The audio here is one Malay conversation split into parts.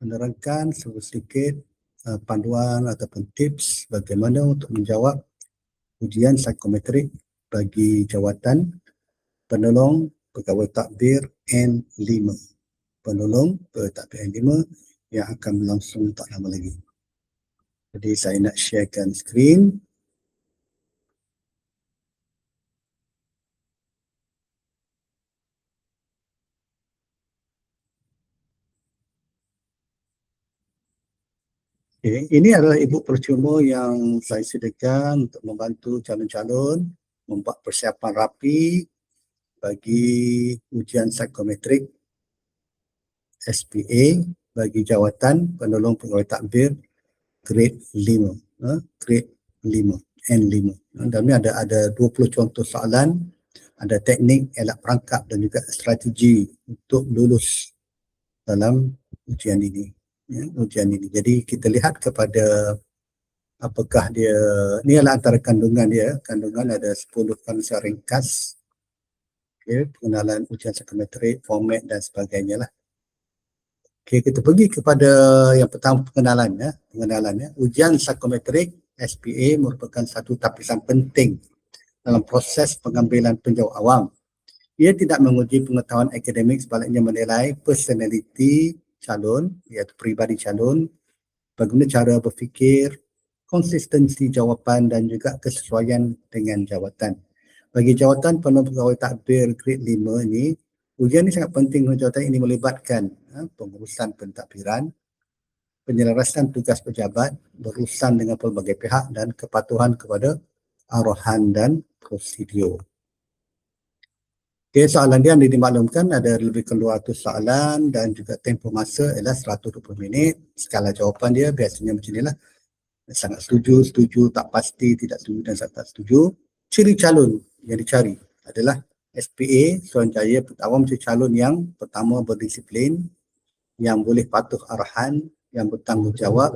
menerangkan sedikit panduan ataupun tips bagaimana untuk menjawab ujian psikometrik bagi jawatan penolong pegawai takbir N5. Penolong pegawai takbir N5 yang akan berlangsung tak lama lagi. Jadi saya nak sharekan skrin. Okay. Ini adalah ibu percuma yang saya sediakan untuk membantu calon-calon membuat persiapan rapi bagi ujian psikometrik SPA bagi jawatan penolong pegawai takbir grade 5, grade 5, N5. Dalam ini ada 20 contoh soalan, ada teknik, elak perangkap dan juga strategi untuk lulus dalam ujian ini. Ujian ini. Jadi kita lihat kepada apakah dia, ini adalah antara kandungan dia. Kandungan ada 10 konsep ringkas, pengenalan ujian psikometrik, format dan sebagainya lah. Okay, kita pergi kepada yang pertama, pengenalan. Ujian psikometrik SPA merupakan satu tapisan penting dalam proses pengambilan penjawat awam. Ia tidak menguji pengetahuan akademik, sebaliknya menilai personaliti calon, iaitu peribadi calon, bagaimana cara berfikir, konsistensi jawapan dan juga kesesuaian dengan jawatan. Bagi jawatan penolong pegawai takbir grade 5 ini, ujian ini sangat penting. Jawatan ini melibatkan pengurusan pentadbiran, penyelarasan tugas pejabat, berurusan dengan pelbagai pihak dan kepatuhan kepada arahan dan prosedur. Okay, soalan dia dimaklumkan ada lebih kurang 200 soalan dan juga tempoh masa ialah 120 minit. Skala jawapan dia biasanya macam inilah. Sangat setuju, setuju, tak pasti, tidak setuju dan sangat tak setuju. Ciri calon yang dicari adalah SPA, Suruhanjaya pertama mencari calon yang pertama berdisiplin, yang boleh patuh arahan, yang bertanggungjawab,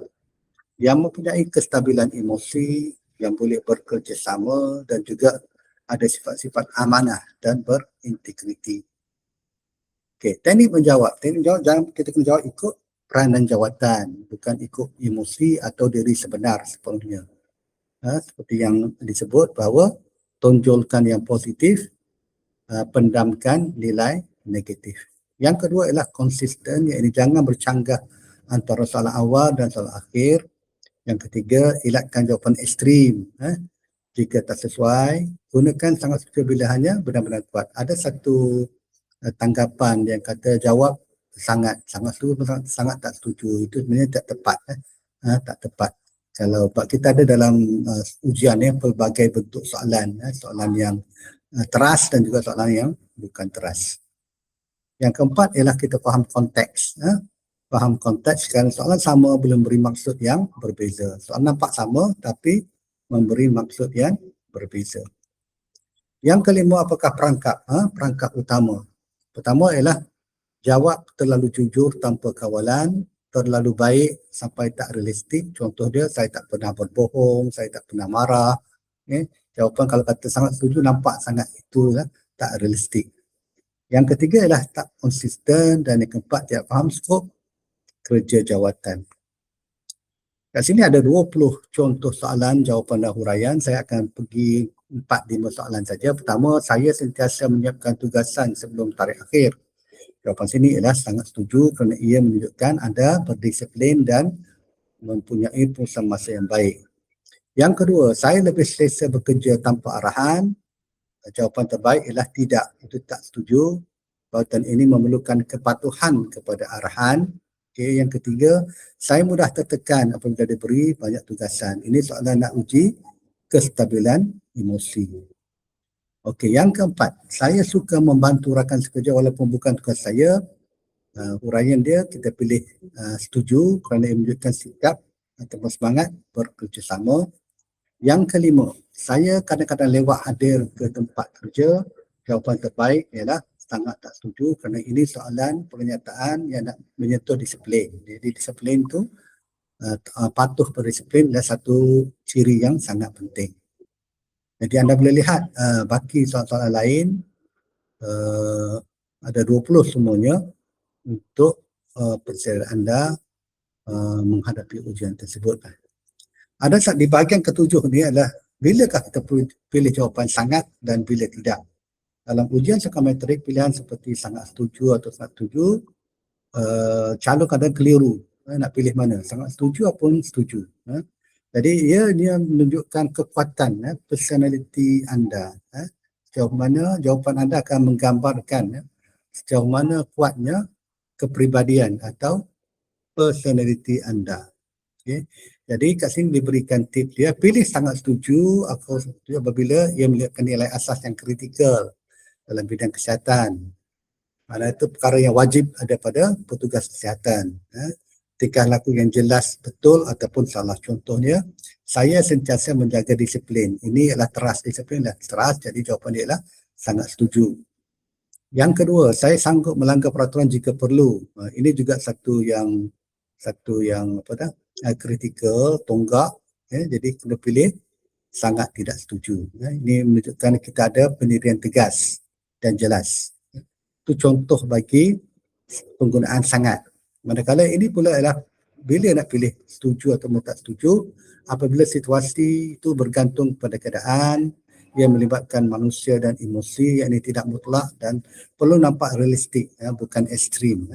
yang mempunyai kestabilan emosi, yang boleh bekerjasama dan juga ada sifat-sifat amanah dan berintegriti. Okey, teknik menjawab. Teknik menjawab, jangan kita kena jawab ikut peranan jawatan, bukan ikut emosi atau diri sebenar sepenuhnya. Seperti yang disebut bahawa tonjolkan yang positif, pendamkan nilai negatif. Yang kedua ialah konsisten, iaitu jangan bercanggah antara soalan awal dan soalan akhir. Yang ketiga, elakkan jawapan ekstrim. Jika tak sesuai, gunakan sangat setuju pilihannya benar-benar kuat. Ada satu tanggapan yang kata jawab sangat setuju, sangat tak setuju. Itu sebenarnya tak tepat. Tak tepat. Kalau kita ada dalam ujian pelbagai bentuk soalan. Soalan yang teras dan juga soalan yang bukan teras. Yang keempat ialah kita faham konteks. Faham konteks kerana soalan sama belum beri maksud yang berbeza. Soalan nampak sama tapi memberi maksud yang berbeza. Yang kelima, apakah perangkap? Perangkap utama. Pertama ialah jawab terlalu jujur tanpa kawalan, terlalu baik sampai tak realistik. Contoh dia, saya tak pernah berbohong, saya tak pernah marah. Jawapan kalau kata sangat setuju nampak sangat itu tak realistik. Yang ketiga ialah tak konsisten dan yang keempat tidak faham skop kerja jawatan. Kat sini ada 20 contoh soalan jawapan dan huraian. Saya akan pergi 4-5 soalan saja. Pertama, saya sentiasa menyiapkan tugasan sebelum tarikh akhir. Jawapan sini ialah sangat setuju kerana ia menunjukkan anda berdisiplin dan mempunyai perusahaan masa yang baik. Yang kedua, saya lebih selesa bekerja tanpa arahan. Jawapan terbaik ialah tidak. Itu tak setuju. Jawatan ini memerlukan kepatuhan kepada arahan. Okay, yang ketiga, saya mudah tertekan apabila diberi banyak tugasan. Ini soalan nak uji kestabilan emosi. Okey, yang keempat, saya suka membantu rakan sekerja walaupun bukan tugas saya. Huraian dia kita pilih setuju kerana ia menunjukkan sikap atau semangat bekerjasama. Yang kelima, saya kadang-kadang lewat hadir ke tempat kerja. Jawapan terbaik ialah sangat tak setuju kerana ini soalan pernyataan yang nak menyentuh disiplin. Jadi disiplin tu patuh berdisiplin adalah satu ciri yang sangat penting. Jadi anda boleh lihat baki soalan-soalan lain ada 20 semuanya untuk persediaan anda menghadapi ujian tersebut. Ada di bahagian ketujuh ni adalah bilakah kita pilih jawapan sangat dan bila tidak. Dalam ujian psikometrik, pilihan seperti sangat setuju atau sangat setuju, calon kadang keliru. Nak pilih mana? Sangat setuju ataupun setuju. Jadi dia menunjukkan kekuatan personality anda. Sejauh mana jawapan anda akan menggambarkan sejauh mana kuatnya kepribadian atau personality anda. Okay. Jadi kat sini diberikan tip dia, pilih sangat setuju atau setuju apabila ia melihatkan nilai asas yang kritikal dalam bidang kesihatan. Mana itu perkara yang wajib ada pada petugas kesihatan. Tingkah laku yang jelas betul ataupun salah. Contohnya, saya sentiasa menjaga disiplin. Ini adalah teras, disiplin adalah teras, jadi jawapan dia adalah sangat setuju. Yang kedua, saya sanggup melanggar peraturan jika perlu. Ini juga satu yang kritikal, tonggak. Jadi kena pilih sangat tidak setuju. Ini menunjukkan kita ada pendirian tegas dan jelas. Itu contoh bagi penggunaan sangat. Manakala ini pula adalah bila nak pilih setuju atau tak setuju, apabila situasi itu bergantung pada keadaan yang melibatkan manusia dan emosi yang ini tidak mutlak dan perlu nampak realistik, bukan ekstrim.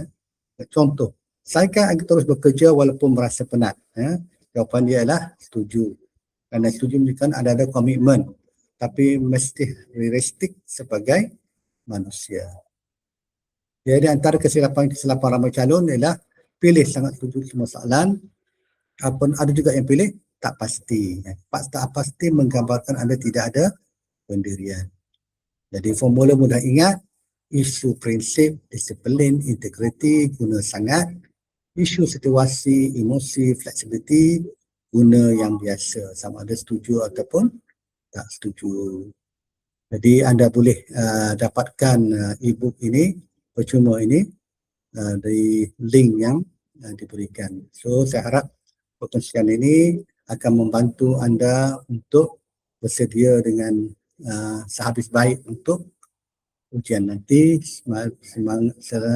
Contoh, saya akan terus bekerja walaupun merasa penat. Jawapan dia adalah setuju. Kerana setuju menunjukkan ada komitmen, tapi mesti realistik sebagai manusia. Jadi antara kesilapan ramai calon ialah pilih sangat setuju semua soalan, ataupun ada juga yang pilih tak pasti. Tak pasti menggambarkan anda tidak ada pendirian. Jadi formula mudah ingat, isu prinsip, disiplin, integriti, guna sangat, isu situasi, emosi, flexibility, guna yang biasa, sama ada setuju ataupun tak setuju. Jadi anda boleh dapatkan e-book ini, percuma ini, dari link yang diberikan. So saya harap perkongsian ini akan membantu anda untuk bersedia dengan sehabis baik untuk ujian nanti.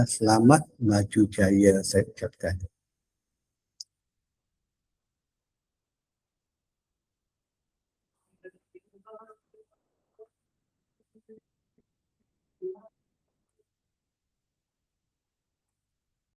Selamat maju jaya saya ucapkan.